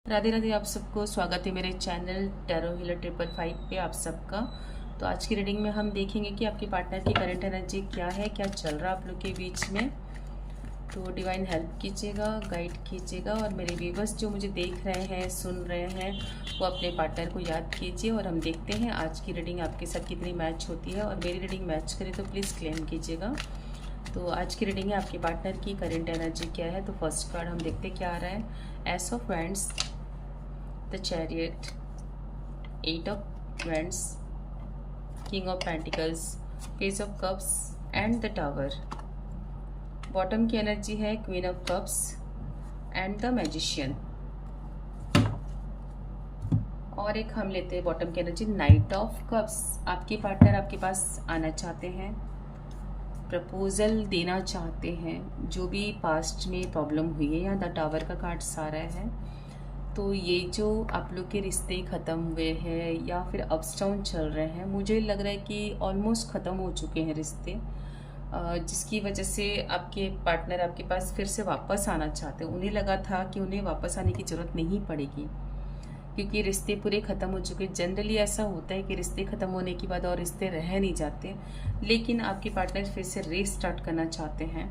राधे राधे। आप सबको स्वागत है मेरे चैनल टैरो हीलर 555 पे आप सबका। तो आज की रीडिंग में हम देखेंगे कि आपके पार्टनर की करंट एनर्जी क्या है, क्या चल रहा है आप लोग के बीच में। तो डिवाइन हेल्प कीजिएगा, गाइड कीजिएगा। और मेरे व्यूवर्स जो मुझे देख रहे हैं, सुन रहे हैं, वो अपने पार्टनर को याद कीजिए। और हम देखते हैं आज की रीडिंग आपके साथ कितनी मैच होती है। और मेरी रीडिंग मैच करे तो प्लीज़ क्लेम कीजिएगा। तो आज की रीडिंग है आपके पार्टनर की करंट एनर्जी क्या है। तो फर्स्ट कार्ड हम देखते क्या आ रहा है। S of wands, the chariot, 8 of wands, king of pentacles, page of cups and the tower. Bottom की एनर्जी है queen of cups and the magician. और एक हम लेते हैं बॉटम की एनर्जी, नाइट ऑफ कप्स। आपके पार्टनर आपके पास आना चाहते हैं, प्रपोजल देना चाहते हैं। जो भी पास्ट में प्रॉब्लम हुई है, यहाँ द टावर का कार्ड सारा है। तो ये जो आप लोग के रिश्ते ख़त्म हुए हैं या फिर अप्स डाउन चल रहे हैं, मुझे लग रहा है कि ऑलमोस्ट ख़त्म हो चुके हैं रिश्ते, जिसकी वजह से आपके पार्टनर आपके पास फिर से वापस आना चाहते हैं। उन्हें लगा था कि उन्हें वापस आने की ज़रूरत नहीं पड़ेगी क्योंकि रिश्ते पूरे ख़त्म हो चुके। जनरली ऐसा होता है कि रिश्ते ख़त्म होने के बाद और रिश्ते रह नहीं जाते, लेकिन आपके पार्टनर फिर से रीस्टार्ट करना चाहते हैं।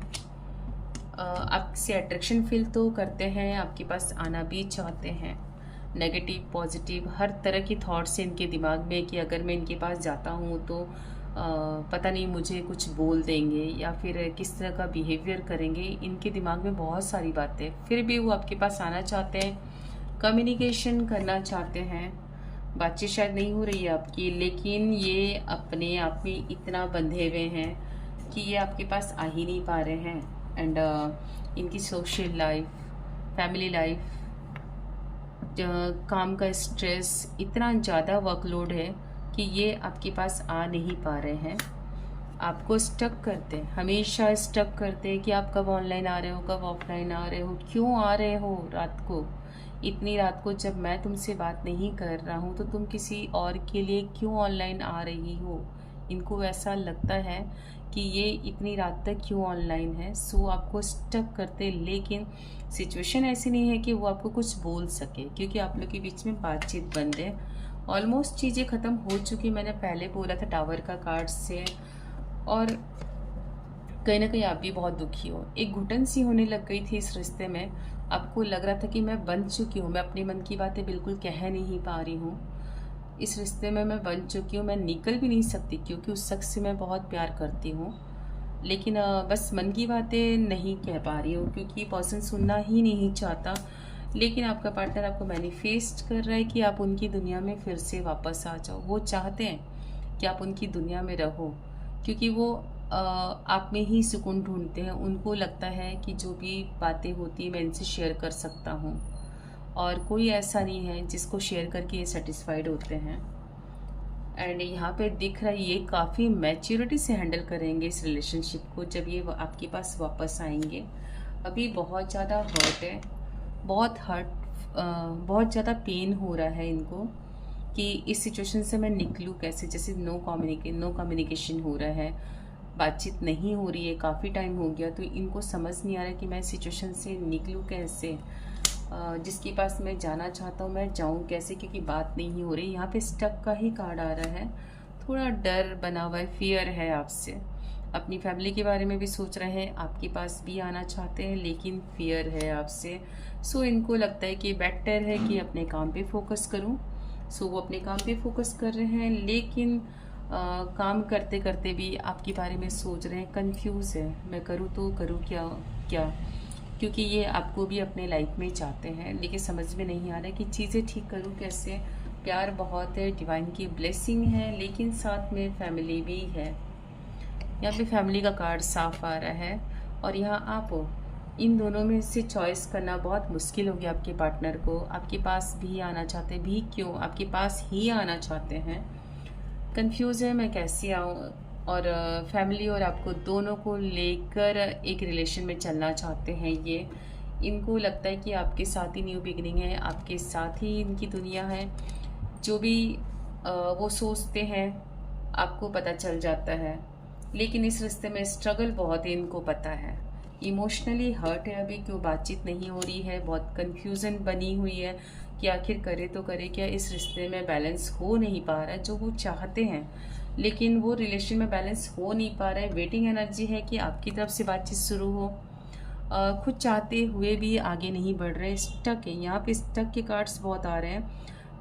आपसे अट्रैक्शन फील तो करते हैं, आपके पास आना भी चाहते हैं। नेगेटिव पॉजिटिव हर तरह की थॉट्स हैं इनके दिमाग में कि अगर मैं इनके पास जाता हूँ तो पता नहीं मुझे कुछ बोल देंगे या फिर किस तरह का बिहेवियर करेंगे। इनके दिमाग में बहुत सारी बातें, फिर भी वो आपके पास आना चाहते हैं, कम्युनिकेशन करना चाहते हैं। बातचीत शायद नहीं हो रही है आपकी, लेकिन ये अपने आप में इतना बंधे हुए हैं कि ये आपके पास आ ही नहीं पा रहे हैं। एंड इनकी सोशल लाइफ, फैमिली लाइफ, काम का स्ट्रेस, इतना ज़्यादा वर्कलोड है कि ये आपके पास आ नहीं पा रहे हैं। आपको स्टक करते हैं, हमेशा स्टक करते हैं कि आप कब ऑनलाइन आ रहे हो, कब ऑफलाइन आ रहे हो, क्यों आ रहे हो रात को, इतनी रात को जब मैं तुमसे बात नहीं कर रहा हूँ तो तुम किसी और के लिए क्यों ऑनलाइन आ रही हो। इनको ऐसा लगता है कि ये इतनी रात तक क्यों ऑनलाइन है। सो आपको स्टक करते, लेकिन सिचुएशन ऐसी नहीं है कि वो आपको कुछ बोल सके क्योंकि आप लोग के बीच में बातचीत बंद है। ऑलमोस्ट चीज़ें ख़त्म हो चुकी, मैंने पहले बोला था टावर का कार्ड से। और कहीं ना कहीं आप भी बहुत दुखी हो, एक घुटन सी होने लग गई थी इस रिश्ते में। आपको लग रहा था कि मैं बन चुकी हूँ, मैं अपने मन की बातें बिल्कुल कह नहीं पा रही हूँ। इस रिश्ते में मैं बन चुकी हूँ, मैं निकल भी नहीं सकती क्योंकि उस शख्स से मैं बहुत प्यार करती हूँ। लेकिन बस मन की बातें नहीं कह पा रही हूँ क्योंकि पर्सन सुनना ही नहीं चाहता। लेकिन आपका पार्टनर आपको मैनिफेस्ट कर रहा है कि आप उनकी दुनिया में फिर से वापस आ जाओ। वो चाहते हैं कि आप उनकी दुनिया में रहो क्योंकि वो आप में ही सुकून ढूंढते हैं। उनको लगता है कि जो भी बातें होती हैं मैं इनसे शेयर कर सकता हूँ, और कोई ऐसा नहीं है जिसको शेयर करके ये सेटिस्फाइड होते हैं। एंड यहाँ पे दिख रहा है ये काफ़ी मैच्योरिटी से हैंडल करेंगे इस रिलेशनशिप को जब ये आपके पास वापस आएंगे। अभी बहुत ज़्यादा हर्ट है, बहुत हर्ट, बहुत ज़्यादा पेन हो रहा है इनको कि इस सिचुएशन से मैं निकलूँ कैसे। जैसे नो कम्युनिकेशन हो रहा है, बातचीत नहीं हो रही है, काफ़ी टाइम हो गया। तो इनको समझ नहीं आ रहा कि मैं सिचुएशन से निकलूँ कैसे, जिसके पास मैं जाना चाहता हूँ मैं जाऊँ कैसे, क्योंकि बात नहीं हो रही। यहाँ पे स्टक का ही कार्ड आ रहा है, थोड़ा डर बना हुआ है, फियर है आपसे। अपनी फैमिली के बारे में भी सोच रहे हैं, आपके पास भी आना चाहते हैं, लेकिन फियर है आपसे। सो इनको लगता है कि बेटर है कि अपने काम पे फोकस करूँ। सो वो अपने काम पे फोकस कर रहे हैं, लेकिन काम करते करते भी आपके बारे में सोच रहे हैं, कंफ्यूज है मैं करूँ तो करूँ क्या क्या, क्योंकि ये आपको भी अपने लाइफ में चाहते हैं, लेकिन समझ में नहीं आ रहा है कि चीज़ें ठीक करूँ कैसे। प्यार बहुत है, डिवाइन की ब्लेसिंग है, लेकिन साथ में फैमिली भी है। यहाँ पे फैमिली का कार्ड साफ आ रहा है। और यहाँ आप हो, इन दोनों में से चॉइस करना बहुत मुश्किल हो गया आपके पार्टनर को। आपके पास भी आना चाहते हैं, भी क्यों आपके पास ही आना चाहते हैं, कंफ्यूज है मैं कैसे आऊँ। और फैमिली और आपको दोनों को लेकर एक रिलेशन में चलना चाहते हैं ये। इनको लगता है कि आपके साथ ही न्यू बिगनिंग है, आपके साथ ही इनकी दुनिया है। जो भी वो सोचते हैं आपको पता चल जाता है, लेकिन इस रिश्ते में स्ट्रगल बहुत है, इनको पता है इमोशनली हर्ट है अभी, क्यों बातचीत नहीं हो रही है, बहुत कन्फ्यूज़न बनी हुई है कि आखिर करे तो करे क्या। इस रिश्ते में बैलेंस हो नहीं पा रहा है जो वो चाहते हैं, लेकिन वो रिलेशन में बैलेंस हो नहीं पा रहा है। वेटिंग एनर्जी है कि आपकी तरफ से बातचीत शुरू हो, खुद चाहते हुए भी आगे नहीं बढ़ रहे, स्टक है। यहाँ पे स्टक के कार्ड्स बहुत आ रहे हैं,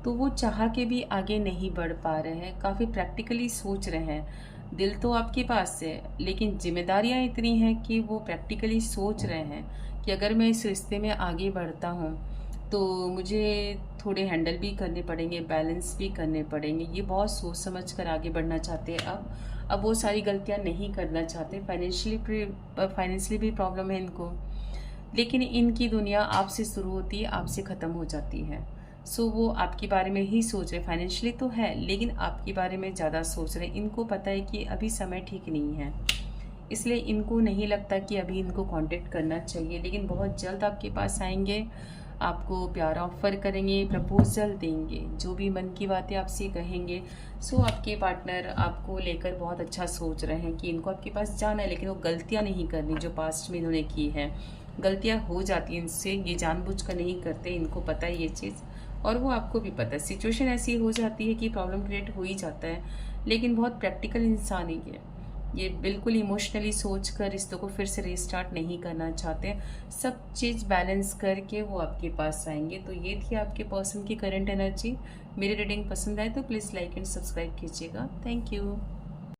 तो वो चाह के भी आगे नहीं बढ़ पा रहे हैं, काफ़ी प्रैक्टिकली सोच रहे हैं। दिल तो आपके पास है, लेकिन जिम्मेदारियाँ इतनी हैं कि वो प्रैक्टिकली सोच रहे हैं कि अगर मैं इस रिश्ते में आगे बढ़ता हूँ तो मुझे थोड़े हैंडल भी करने पड़ेंगे, बैलेंस भी करने पड़ेंगे। ये बहुत सोच समझ कर आगे बढ़ना चाहते हैं। अब वो सारी गलतियाँ नहीं करना चाहते। फाइनेंशियली भी प्रॉब्लम है इनको, लेकिन इनकी दुनिया आपसे शुरू होती है, आपसे ख़त्म हो जाती है। सो वो आपके बारे में ही सोच रहे, फाइनेंशियली तो है लेकिन आपके बारे में ज़्यादा सोच रहे। इनको पता है कि अभी समय ठीक नहीं है, इसलिए इनको नहीं लगता कि अभी इनको कांटेक्ट करना चाहिए, लेकिन बहुत जल्द आपके पास आएंगे, आपको प्यारा ऑफर करेंगे, प्रपोजल देंगे, जो भी मन की बातें आपसे कहेंगे। सो आपके पार्टनर आपको लेकर बहुत अच्छा सोच रहे हैं कि इनको आपके पास जाना है, लेकिन वो गलतियां नहीं करनी जो पास्ट में इन्होंने की है। गलतियां हो जाती हैं इनसे, ये जानबूझकर नहीं करते, इनको पता है ये चीज़, और वो आपको भी पता है। सिचुएशन ऐसी हो जाती है कि प्रॉब्लम क्रिएट हो ही जाता है, लेकिन बहुत प्रैक्टिकल इंसान ही है ये। बिल्कुल इमोशनली सोच कर रिश्तों को फिर से रीस्टार्ट नहीं करना चाहते। सब चीज़ बैलेंस करके वो आपके पास आएंगे। तो ये थी आपके पर्सन की करंट एनर्जी। मेरी रीडिंग पसंद आए तो प्लीज़ लाइक एंड सब्सक्राइब कीजिएगा। Thank you.